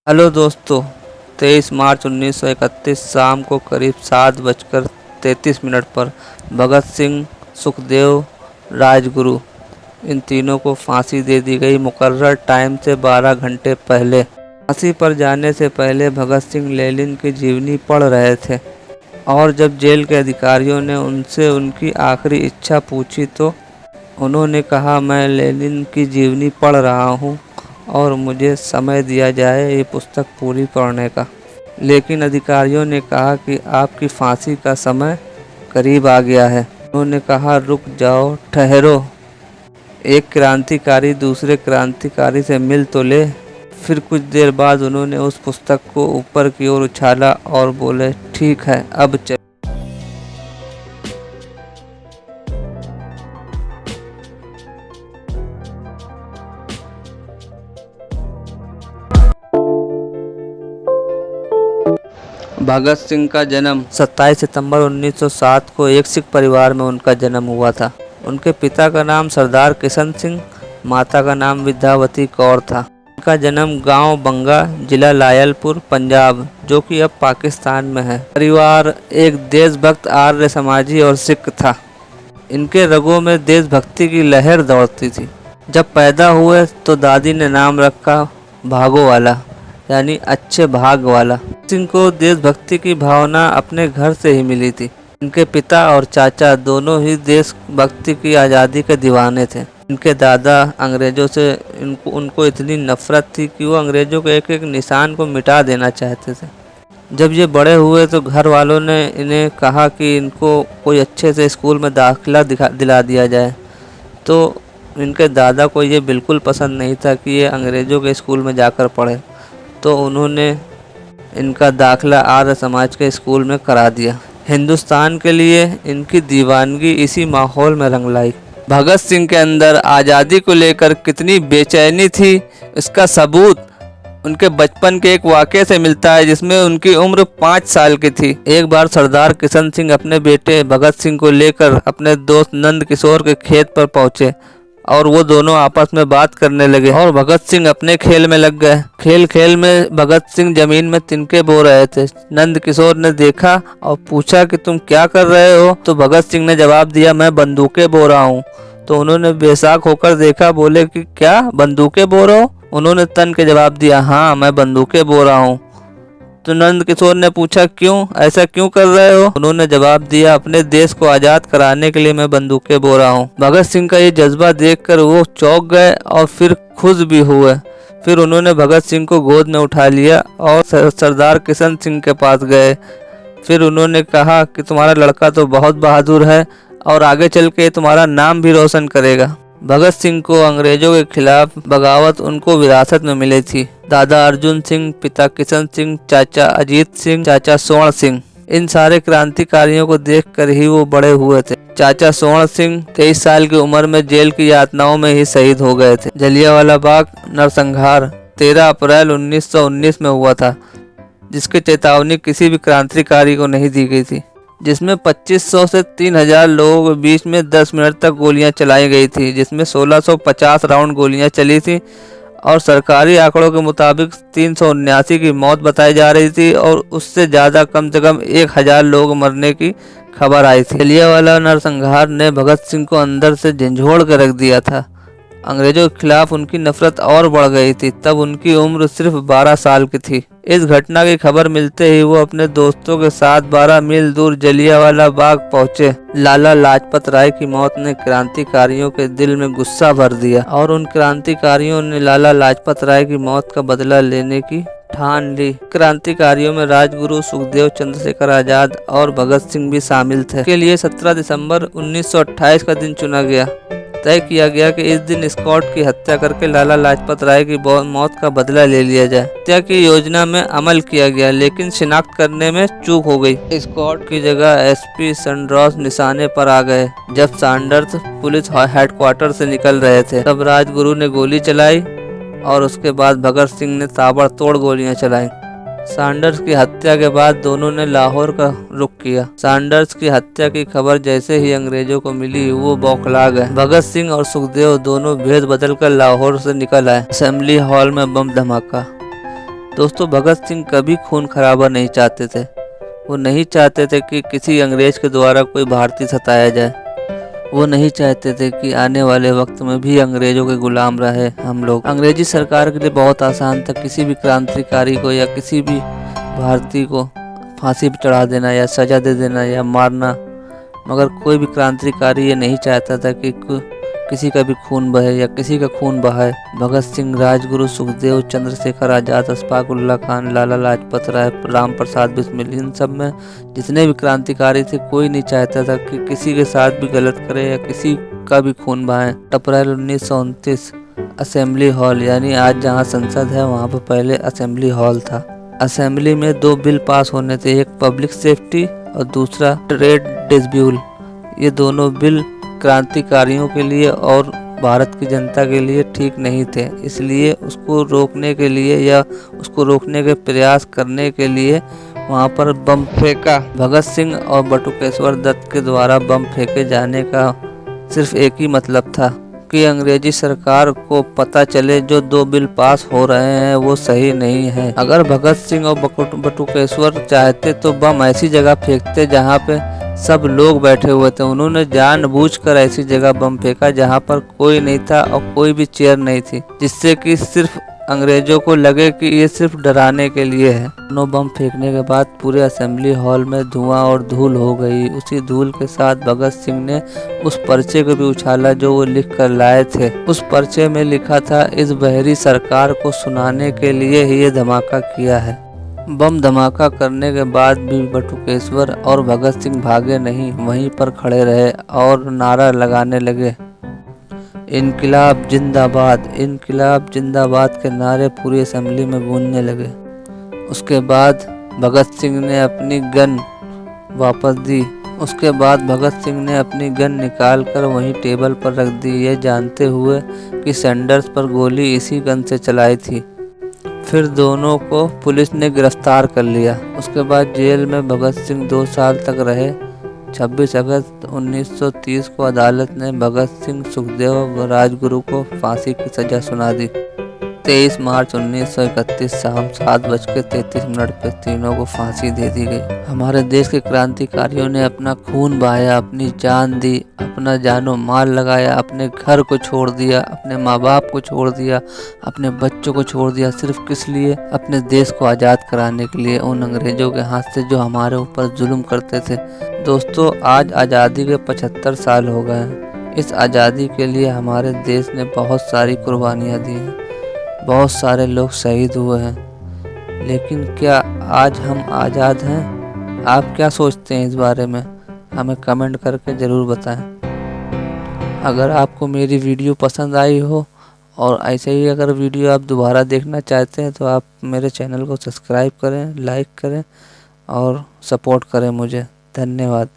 Hello दोस्तों, 23 मार्च 1931 शाम को करीब 7:33 पर भगत सिंह, सुखदेव, राजगुरु इन तीनों को फांसी दे दी गई। मुकर्रर टाइम से 12 घंटे पहले। फांसी पर जाने से पहले भगत सिंह लेनिन की जीवनी पढ़ रहे थे और जब जेल के अधिकारियों ने उनसे उनकी आखिरी इच्छा पूछी तो उन्होंने कहा, मैं लेनिन की जीवनी पढ़ रहा हूँ और मुझे समय दिया जाए ये पुस्तक पूरी पढ़ने का। लेकिन अधिकारियों ने कहा कि आपकी फांसी का समय करीब आ गया है। उन्होंने कहा, रुक जाओ, ठहरो, एक क्रांतिकारी दूसरे क्रांतिकारी से मिल तो ले। फिर कुछ देर बाद उन्होंने उस पुस्तक को ऊपर की ओर उछाला और बोले, ठीक है, अब चल। भगत सिंह का जन्म 27 सितंबर 1907 को एक सिख परिवार में उनका जन्म हुआ था। उनके पिता का नाम सरदार किशन सिंह, माता का नाम विद्यावती कौर था। उनका जन्म गांव बंगा, जिला लायलपुर, पंजाब, जो कि अब पाकिस्तान में है। परिवार एक देशभक्त आर्य समाजी और सिख था। इनके रगों में देशभक्ति की लहर दौड़ती थी। जब पैदा हुए तो दादी ने नाम रखा भागो वाला, यानी अच्छे भाग वाला। सिंह को देशभक्ति की भावना अपने घर से ही मिली थी। इनके पिता और चाचा दोनों ही देशभक्ति की आज़ादी के दीवाने थे। इनके दादा अंग्रेज़ों से उनको इतनी नफरत थी कि वो अंग्रेज़ों के एक एक निशान को मिटा देना चाहते थे। जब ये बड़े हुए तो घर वालों ने इन्हें कहा कि इनको कोई अच्छे से स्कूल में दाखिला दिला दिया जाए, तो इनके दादा को ये बिल्कुल पसंद नहीं था कि ये अंग्रेज़ों के स्कूल में जाकर पढ़े, तो उन्होंने इनका दाखिला आर्य समाज के स्कूल में करा दिया। हिंदुस्तान के लिए इनकी दीवानगी इसी माहौल में रंग लाई। भगत सिंह के अंदर आज़ादी को लेकर कितनी बेचैनी थी, इसका सबूत उनके बचपन के एक वाक़ये से मिलता है, जिसमें उनकी उम्र 5 साल की थी। एक बार सरदार किशन सिंह अपने बेटे भगत सिंह को लेकर अपने दोस्त नंद किशोर के खेत पर पहुंचे और वो दोनों आपस में बात करने लगे और भगत सिंह अपने खेल में लग गए। खेल खेल में भगत सिंह जमीन में तिनके बो रहे थे। नंद किशोर ने देखा और पूछा कि तुम क्या कर रहे हो? तो भगत सिंह ने जवाब दिया, मैं बंदूकें बो रहा हूँ। तो उन्होंने बेसाख होकर देखा, बोले कि क्या बंदूकें बो रहे हो? उन्होंने तन के जवाब दिया, हाँ, मैं बंदूकें बो रहा हूँ। तो नंद किशोर ने पूछा, क्यों, ऐसा क्यों कर रहे हो? उन्होंने जवाब दिया, अपने देश को आज़ाद कराने के लिए मैं बंदूकें बो रहा हूँ। भगत सिंह का ये जज्बा देखकर वो चौंक गए और फिर खुश भी हुए। फिर उन्होंने भगत सिंह को गोद में उठा लिया और सरदार किशन सिंह के पास गए। फिर उन्होंने कहा कि तुम्हारा लड़का तो बहुत बहादुर है और आगे चल के तुम्हारा नाम भी रोशन करेगा। भगत सिंह को अंग्रेजों के खिलाफ बगावत उनको विरासत में मिली थी। दादा अर्जुन सिंह, पिता किशन सिंह, चाचा अजीत सिंह, चाचा स्वर्ण सिंह, इन सारे क्रांतिकारियों को देखकर ही वो बड़े हुए थे। चाचा स्वर्ण सिंह 23 साल की उम्र में जेल की यातनाओं में ही शहीद हो गए थे। जलियांवाला बाग नरसंहार 13 अप्रैल 1919 में हुआ था, जिसकी चेतावनी किसी भी क्रांतिकारी को नहीं दी गई थी, जिसमें 2500 से 3000 लोगों के बीच में 10 मिनट तक गोलियां चलाई गई थी, जिसमें 1650 राउंड गोलियां चली थी और सरकारी आंकड़ों के मुताबिक 379 की मौत बताई जा रही थी और उससे ज़्यादा कम से कम 1000 लोग मरने की खबर आई थी। जलियांवाला नरसंहार ने भगत सिंह को अंदर से झंझोड़ कर रख दिया था। अंग्रेजों के खिलाफ उनकी नफरत और बढ़ गई थी। तब उनकी उम्र सिर्फ 12 साल की थी। इस घटना की खबर मिलते ही वो अपने दोस्तों के साथ 12 मील दूर जलियांवाला बाग पहुंचे। लाला लाजपत राय की मौत ने क्रांतिकारियों के दिल में गुस्सा भर दिया और उन क्रांतिकारियों ने लाला लाजपत राय की मौत का बदला लेने की ठान ली। क्रांतिकारियों में राजगुरु, सुखदेव, चंद्रशेखर आजाद और भगत सिंह भी शामिल थे। इसके लिए 17 दिसंबर 1928 का दिन चुना गया। तय किया गया कि इस दिन स्कॉट की हत्या करके लाला लाजपत राय की मौत का बदला ले लिया जाए। हत्या की योजना में अमल किया गया, लेकिन शिनाख्त करने में चूक हो गई। स्कॉट की जगह एसपी सैंडर्स निशाने पर आ गए। जब सैंडर्स पुलिस हेडक्वार्टर से निकल रहे थे, तब राजगुरु ने गोली चलाई और उसके बाद भगत सिंह ने ताबड़तोड़ गोलियां चलाई। सैंडर्स की हत्या के बाद दोनों ने लाहौर का रुख किया। सैंडर्स की हत्या की खबर जैसे ही अंग्रेजों को मिली, वो बौखला गए। भगत सिंह और सुखदेव दोनों भेद बदलकर लाहौर से निकल आए। असेंबली हॉल में बम धमाका। दोस्तों, भगत सिंह कभी खून खराबा नहीं चाहते थे। वो नहीं चाहते थे कि किसी अंग्रेज के द्वारा कोई भारतीय सताया जाए। वो नहीं चाहते थे कि आने वाले वक्त में भी अंग्रेजों के गुलाम रहे हम लोग। अंग्रेजी सरकार के लिए बहुत आसान था किसी भी क्रांतिकारी को या किसी भी भारतीय को फांसी पर चढ़ा देना या सजा दे देना या मारना, मगर कोई भी क्रांतिकारी ये नहीं चाहता था कि किसी का भी खून बहे या किसी का खून बहाए। भगत सिंह, राजगुरु, सुखदेव, चंद्रशेखर आज़ाद, अशफाक उल्लाह खान, लाला लाजपत राय, राम प्रसाद बिस्मिल, इन सब में जितने भी क्रांतिकारी थे, कोई नहीं चाहता था कि किसी के साथ भी गलत करे या किसी का भी खून बहाए। अप्रैल 1929 असेंबली हॉल, यानी आज जहाँ संसद है वहाँ पर पहले असेंबली हॉल था। असेंबली में 2 बिल पास होने थे, एक पब्लिक सेफ्टी और दूसरा ट्रेड डिस्प्यूट। ये दोनों बिल क्रांतिकारियों के लिए और भारत की जनता के लिए ठीक नहीं थे, इसलिए उसको रोकने के लिए या उसको रोकने के प्रयास करने के लिए वहाँ पर बम फेंका। भगत सिंह और बटुकेश्वर दत्त के द्वारा बम फेंके जाने का सिर्फ एक ही मतलब था कि अंग्रेजी सरकार को पता चले जो 2 बिल पास हो रहे हैं वो सही नहीं है। अगर भगत सिंह और बटुकेश्वर चाहते तो बम ऐसी जगह फेंकते जहाँ पे सब लोग बैठे हुए थे। उन्होंने जानबूझकर ऐसी जगह बम फेंका जहाँ पर कोई नहीं था और कोई भी चेयर नहीं थी, जिससे कि सिर्फ अंग्रेजों को लगे कि ये सिर्फ डराने के लिए है। दोनों बम फेंकने के बाद पूरे असेंबली हॉल में धुआं और धूल हो गई। उसी धूल के साथ भगत सिंह ने उस पर्चे को भी उछाला जो वो लिख कर लाए थे। उस पर्चे में लिखा था, इस बहरी सरकार को सुनाने के लिए ही ये धमाका किया है। बम धमाका करने के बाद भी बटुकेश्वर और भगत सिंह भागे नहीं, वहीं पर खड़े रहे और नारा लगाने लगे, इनकलाब जिंदाबाद, इनकलाब जिंदाबाद के नारे पूरी असेंबली में गूंजने लगे। उसके बाद भगत सिंह ने अपनी गन वापस दी। उसके बाद भगत सिंह ने अपनी गन निकाल कर वहीं टेबल पर रख दी, ये जानते हुए कि सैंडर्स पर गोली इसी गन से चलाई थी। फिर दोनों को पुलिस ने गिरफ्तार कर लिया। उसके बाद जेल में भगत सिंह 2 साल तक रहे। 26 अगस्त 1930 को अदालत ने भगत सिंह, सुखदेव और राजगुरु को फांसी की सजा सुना दी। 23 मार्च 1931 शाम 7:33 पे तीनों को फांसी दे दी गई। हमारे देश के क्रांतिकारियों ने अपना खून बहाया, अपनी जान दी, अपना जानो माल लगाया, अपने घर को छोड़ दिया, अपने माँ बाप को छोड़ दिया, अपने बच्चों को छोड़ दिया, सिर्फ किस लिए? अपने देश को आज़ाद कराने के लिए, उन अंग्रेजों के हाथ से जो हमारे ऊपर जुल्म करते थे। दोस्तों, आज आज़ादी के 75 साल हो गए हैं। इस आज़ादी के लिए हमारे देश ने बहुत सारी कुर्बानियाँ दी हैं, बहुत सारे लोग शहीद हुए हैं, लेकिन क्या आज हम आज़ाद हैं? आप क्या सोचते हैं इस बारे में? हमें कमेंट करके ज़रूर बताएं। अगर आपको मेरी वीडियो पसंद आई हो और ऐसे ही अगर वीडियो आप दोबारा देखना चाहते हैं तो आप मेरे चैनल को सब्सक्राइब करें, लाइक करें और सपोर्ट करें मुझे। धन्यवाद।